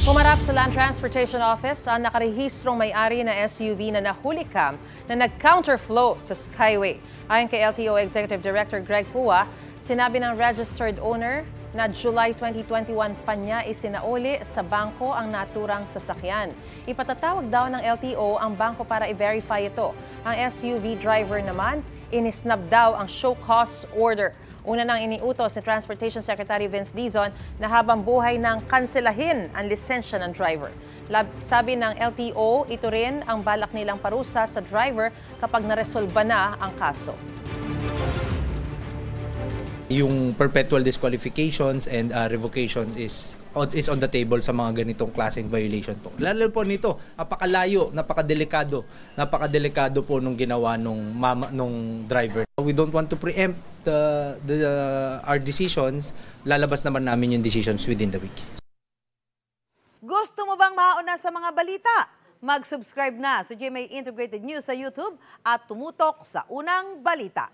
Pumarap sa Land Transportation Office ang nakarehistrong may-ari na SUV na nahulikam na nag-counterflow sa Skyway. Ayon kay LTO Executive Director Greg Pua, sinabi ng registered owner na July 2021 pa niya isinauli sa bangko ang naturang sasakyan. Ipatatawag daw ng LTO ang bangko para i-verify ito. Ang SUV driver naman, inisnab daw ang show cause order. Una nang iniutos si Transportation Secretary Vince Dizon na habang buhay nang kanselahin ang lisensya ng driver. Sabi ng LTO, ito rin ang balak nilang parusa sa driver kapag naresolba na ang kaso. Yung perpetual disqualifications and revocations is on the table sa mga ganitong klaseng violation po. Lalo po nito, napakalayo, napakadelikado po nung ginawa nung driver. We don't want to preempt our decisions. Lalabas naman namin yung decisions within the week. Gusto mo bang mauna sa mga balita? Mag-subscribe na sa GMA Integrated News sa YouTube at tumutok sa unang balita.